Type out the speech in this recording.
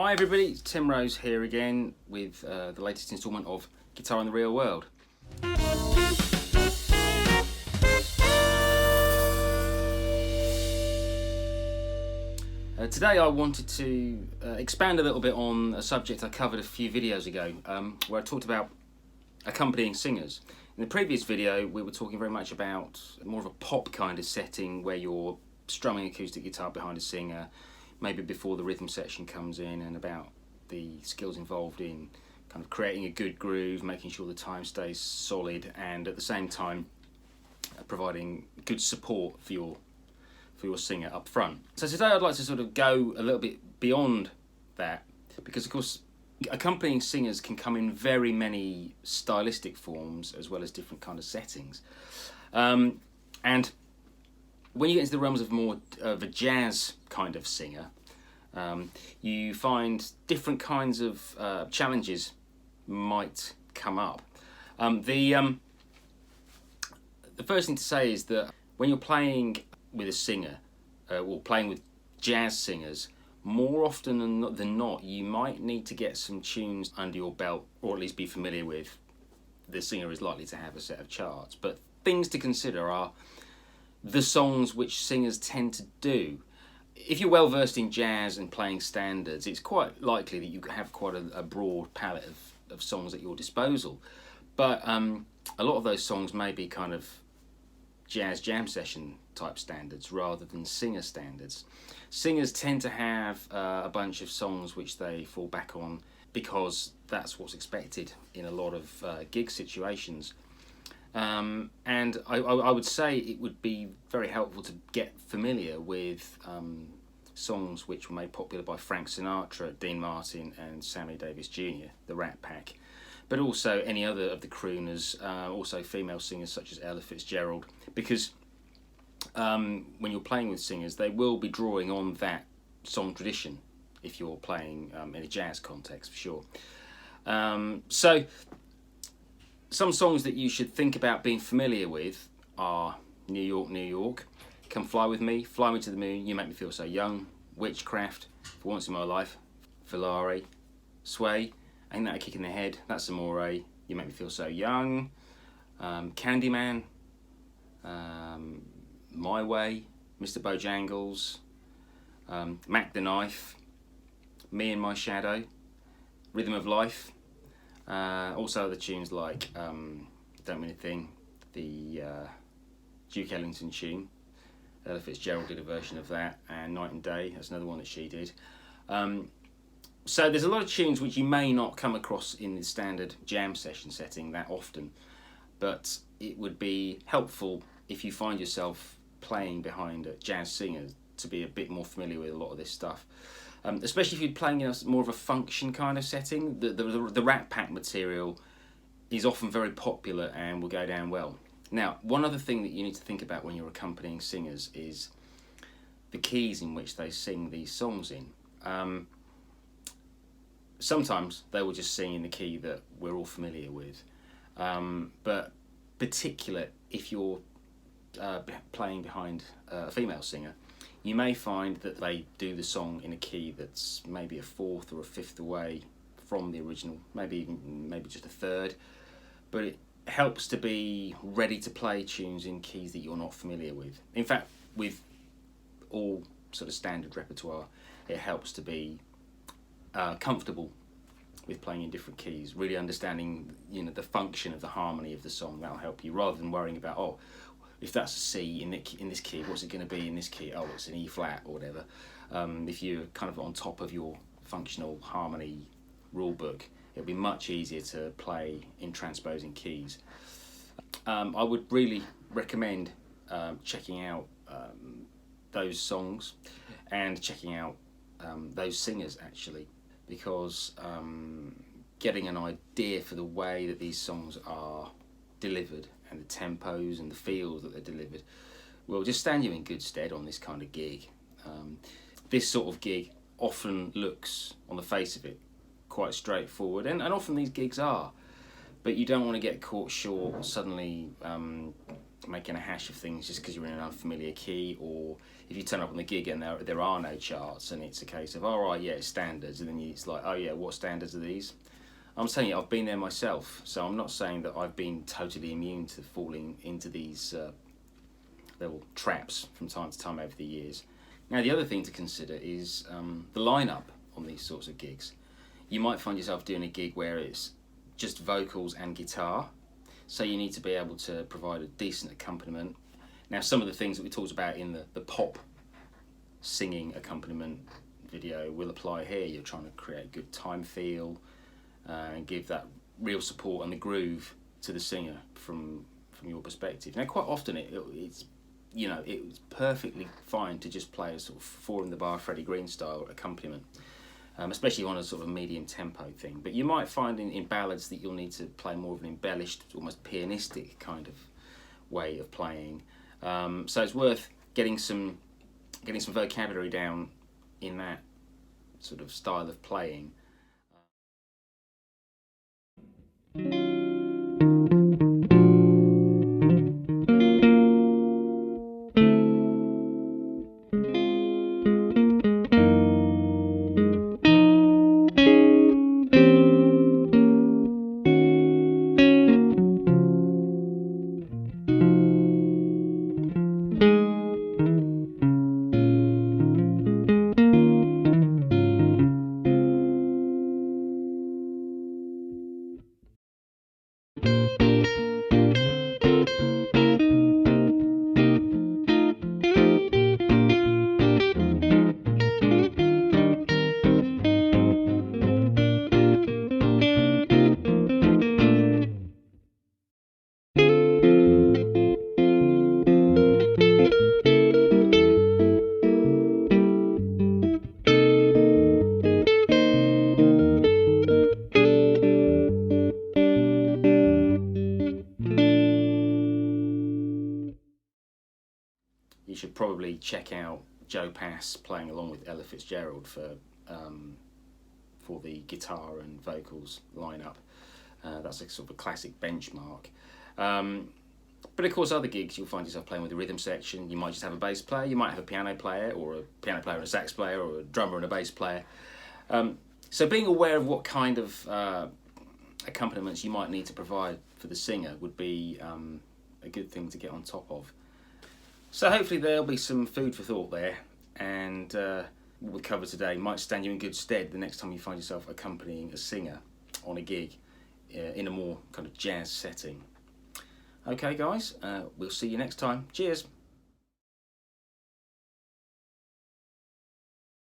Hi everybody, it's Tim Rose here again with the latest instalment of Guitar in the Real World. Today I wanted to expand a little bit on a subject I covered a few videos ago, where I talked about accompanying singers. In the previous video we were talking very much about more of a pop kind of setting where you're strumming acoustic guitar behind a singer, maybe before the rhythm section comes in, and about the skills involved in kind of creating a good groove, making sure the time stays solid, and at the same time providing good support for your singer up front. So today I'd like to sort of go a little bit beyond that, because of course accompanying singers can come in very many stylistic forms as well as different kind of settings. And when you get into the realms of more of a jazz kind of singer, you find different kinds of challenges might come up. The first thing to say is that when you're playing with a singer, or playing with jazz singers, more often than not, you might need to get some tunes under your belt, or at least be familiar with. The singer is likely to have a set of charts, but things to consider are the songs which singers tend to do. If you're well versed in jazz and playing standards, it's quite likely that you have quite a broad palette of songs at your disposal. But a lot of those songs may be kind of jazz jam session type standards rather than singer standards. Singers tend to have a bunch of songs which they fall back on because that's what's expected in a lot of gig situations. And I would say it would be very helpful to get familiar with songs which were made popular by Frank Sinatra, Dean Martin and Sammy Davis Jr., the Rat Pack, but also any other of the crooners, also female singers such as Ella Fitzgerald, because when you're playing with singers, they will be drawing on that song tradition if you're playing in a jazz context, for sure. So some songs that you should think about being familiar with are New York, New York, Come Fly With Me, Fly Me to the Moon, You Make Me Feel So Young, Witchcraft, For Once in My Life, Volare, Sway, Ain't That a Kick in the Head, That's Amore, You Make Me Feel So Young, Candyman, My Way, Mr. Bojangles, Mac the Knife, Me and My Shadow, Rhythm of Life. Also other tunes like Don't Mean a Thing, the Duke Ellington tune. Ella Fitzgerald did a version of that, and Night and Day, that's another one that she did. So there's a lot of tunes which you may not come across in the standard jam session setting that often, but it would be helpful if you find yourself playing behind a jazz singer to be a bit more familiar with a lot of this stuff. Especially if you're playing in more of a function kind of setting. The Rat Pack material is often very popular and will go down well. Now, one other thing that you need to think about when you're accompanying singers is the keys in which they sing these songs in. Sometimes they will just sing in the key that we're all familiar with, but particular if you're playing behind a female singer, you may find that they do the song in a key that's maybe a fourth or a fifth away from the original, maybe just a third, but it helps to be ready to play tunes in keys that you're not familiar with. In fact, with all sort of standard repertoire, it helps to be comfortable with playing in different keys, really understanding the function of the harmony of the song. That'll help you, rather than worrying about, if that's a C in this key, what's it going to be in this key? Oh, it's an E flat or whatever. If you're kind of on top of your functional harmony rule book, it'll be much easier to play in transposing keys. I would really recommend checking out those songs and checking out those singers actually, because getting an idea for the way that these songs are delivered and the tempos and the feels that they're delivered will just stand you in good stead on this kind of gig. This sort of gig often looks, on the face of it, quite straightforward, and often these gigs are, but you don't want to get caught short suddenly making a hash of things just because you're in an unfamiliar key, or if you turn up on the gig and there are no charts and it's a case of, all right, yeah, it's standards, and then it's like, oh yeah, what standards are these? I'm telling you, I've been there myself, so I'm not saying that I've been totally immune to falling into these little traps from time to time over the years. Now, the other thing to consider is the lineup on these sorts of gigs. You might find yourself doing a gig where it's just vocals and guitar, so you need to be able to provide a decent accompaniment. Now, some of the things that we talked about in the pop singing accompaniment video will apply here. You're trying to create a good time feel and give that real support and the groove to the singer from your perspective. Now, quite often it's perfectly fine to just play a sort of four in the bar Freddie Green style accompaniment, especially on a sort of medium tempo thing. But you might find in ballads that you'll need to play more of an embellished, almost pianistic kind of way of playing. So it's worth getting some vocabulary down in that sort of style of playing. You should probably check out Joe Pass playing along with Ella Fitzgerald for the guitar and vocals lineup. That's a sort of a classic benchmark. But of course, other gigs you'll find yourself playing with a rhythm section. You might just have a bass player. You might have a piano player, or a piano player and a sax player, or a drummer and a bass player. So being aware of what kind of accompaniments you might need to provide for the singer would be a good thing to get on top of. So hopefully there'll be some food for thought there, and what we covered today might stand you in good stead the next time you find yourself accompanying a singer on a gig in a more kind of jazz setting. Okay guys, we'll see you next time. Cheers.